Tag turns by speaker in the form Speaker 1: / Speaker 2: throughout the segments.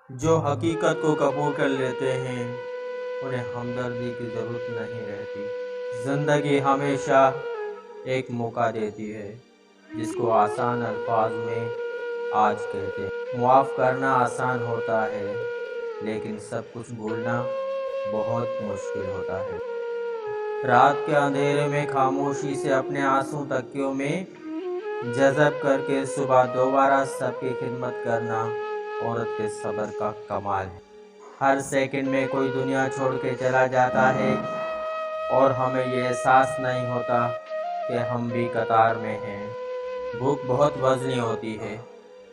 Speaker 1: جو حقیقت کو قبول کر لیتے ہیں انہیں ہمدردی کی ضرورت نہیں رہتی۔ زندگی ہمیشہ ایک موقع دیتی ہے جس کو آسان الفاظ میں آج کہتے ہیں۔ معاف کرنا آسان ہوتا ہے لیکن سب کچھ بھولنا بہت مشکل ہوتا ہے۔ رات کے اندھیرے میں خاموشی سے اپنے آنسو تکیوں میں جذب کر کے صبح دوبارہ سب کی خدمت کرنا عورت کے صبر کا کمال ہے۔ ہر سیکنڈ میں کوئی دنیا چھوڑ کے چلا جاتا ہے اور ہمیں یہ احساس نہیں ہوتا کہ ہم بھی قطار میں ہیں۔ بھوک بہت وزنی ہوتی ہے،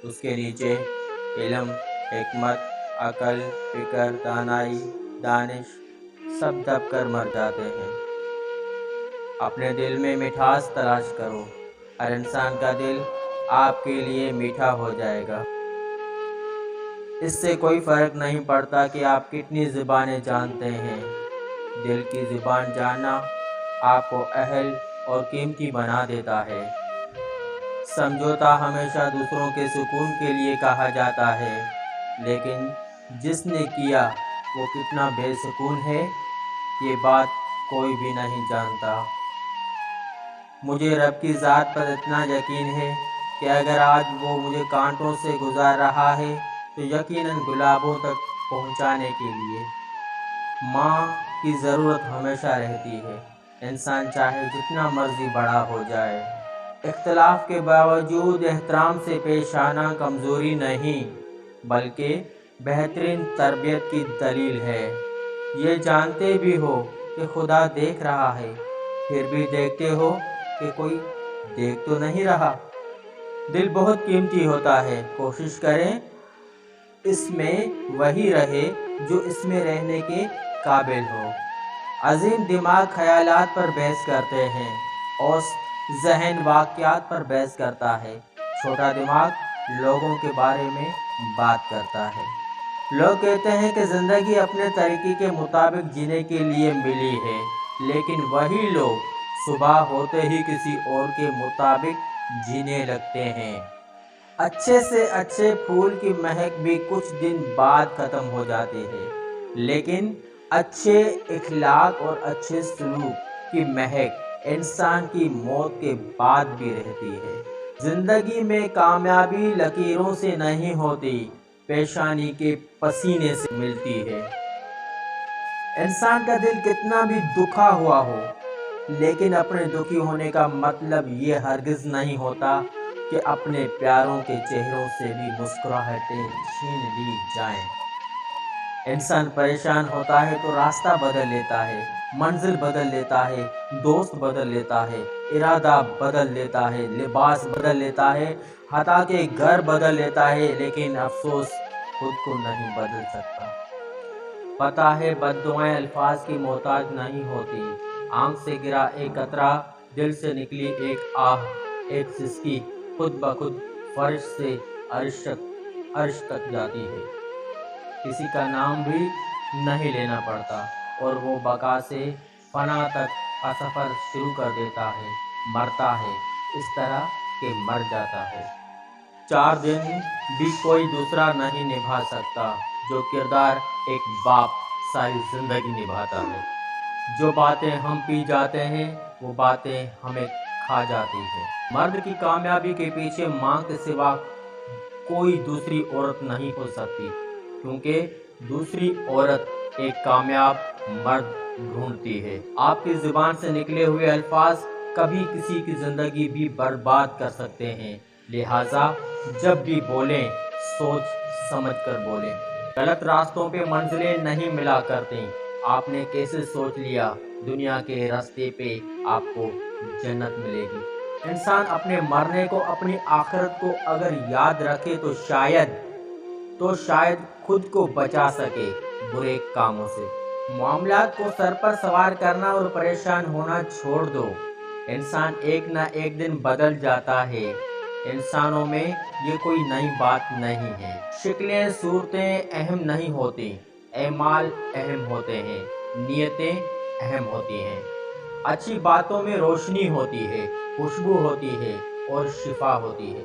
Speaker 1: اس کے نیچے علم، حکمت، عقل، فکر، دانائی، دانش سب دب کر مر جاتے ہیں۔ اپنے دل میں مٹھاس تلاش کرو، ہر انسان کا دل آپ کے لیے میٹھا ہو جائے گا۔ اس سے کوئی فرق نہیں پڑتا کہ آپ کتنی زبانیں جانتے ہیں، دل کی زبان جاننا آپ کو اہل اور قیمتی بنا دیتا ہے۔ سمجھوتا ہمیشہ دوسروں کے سکون کے لیے کہا جاتا ہے، لیکن جس نے کیا وہ کتنا بے سکون ہے یہ بات کوئی بھی نہیں جانتا۔ مجھے رب کی ذات پر اتنا یقین ہے کہ اگر آج وہ مجھے کانٹوں سے گزار رہا ہے تو یقیناً گلابوں تک پہنچانے کے لیے۔ ماں کی ضرورت ہمیشہ رہتی ہے، انسان چاہے جتنا مرضی بڑا ہو جائے۔ اختلاف کے باوجود احترام سے پیش آنا کمزوری نہیں بلکہ بہترین تربیت کی دلیل ہے۔ یہ جانتے بھی ہو کہ خدا دیکھ رہا ہے، پھر بھی دیکھتے ہو کہ کوئی دیکھ تو نہیں رہا۔ دل بہت قیمتی ہوتا ہے، کوشش کریں اس میں وہی رہے جو اس میں رہنے کے قابل ہو۔ عظیم دماغ خیالات پر بحث کرتے ہیں، اوسط ذہن واقعات پر بحث کرتا ہے، چھوٹا دماغ لوگوں کے بارے میں بات کرتا ہے۔ لوگ کہتے ہیں کہ زندگی اپنے طریقے کے مطابق جینے کے لیے ملی ہے، لیکن وہی لوگ صبح ہوتے ہی کسی اور کے مطابق جینے لگتے ہیں۔ اچھے سے اچھے پھول کی مہک بھی کچھ دن بعد ختم ہو جاتی ہے، لیکن اچھے اخلاق اور اچھے سلوک کی مہک انسان کی موت کے بعد بھی رہتی ہے۔ زندگی میں کامیابی لکیروں سے نہیں ہوتی، پیشانی کے پسینے سے ملتی ہے۔ انسان کا دل کتنا بھی دکھا ہوا ہو، لیکن اپنے دکھی ہونے کا مطلب یہ ہرگز نہیں ہوتا کہ اپنے پیاروں کے چہروں سے بھی مسکراہٹیں چھین لی جائیں۔ انسان پریشان ہوتا ہے تو راستہ بدل لیتا ہے، منزل بدل لیتا ہے، دوست بدل لیتا ہے، ارادہ بدل لیتا ہے، لباس بدل لیتا ہے، حتیٰ کہ گھر بدل لیتا ہے، لیکن افسوس خود کو نہیں بدل سکتا۔ پتہ ہے بد دعائیں الفاظ کی محتاج نہیں ہوتی، آنکھ سے گرا ایک قطرہ، دل سے نکلی ایک آہ، ایک سسکی خود بخود فرش سے عرش تک جاتی ہے۔ کسی کا نام بھی نہیں لینا پڑتا اور وہ بقا سے فنا تک کا سفر شروع کر دیتا ہے، مرتا ہے اس طرح کہ مر جاتا ہے۔ 4 دن بھی کوئی دوسرا نہیں نبھا سکتا جو کردار ایک باپ ساری زندگی نبھاتا ہے۔ جو باتیں ہم پی جاتے ہیں وہ باتیں ہمیں کھا جاتی ہیں۔ مرد کی کامیابی کے پیچھے ماں کے سوا کوئی دوسری عورت نہیں ہو سکتی، کیونکہ دوسری عورت ایک کامیاب مرد ڈھونڈتی ہے۔ آپ کی زبان سے نکلے ہوئے الفاظ کبھی کسی کی زندگی بھی برباد کر سکتے ہیں، لہٰذا جب بھی بولیں سوچ سمجھ کر بولیں۔ غلط راستوں پہ منزلیں نہیں ملا کرتیں۔ آپ نے کیسے سوچ لیا دنیا کے راستے پہ آپ کو جنت ملے گی؟ انسان اپنے مرنے کو، اپنی آخرت کو اگر یاد رکھے تو شاید خود کو بچا سکے برے کاموں سے۔ معاملات کو سر پر سوار کرنا اور پریشان ہونا چھوڑ دو، انسان ایک نہ ایک دن بدل جاتا ہے۔ انسانوں میں یہ کوئی نئی بات نہیں ہے۔ شکلیں صورتیں اہم نہیں ہوتی، اعمال اہم ہوتے ہیں، نیتیں اہم ہوتی ہیں۔ اچھی باتوں میں روشنی ہوتی ہے، خوشبو ہوتی ہے اور شفا ہوتی ہے۔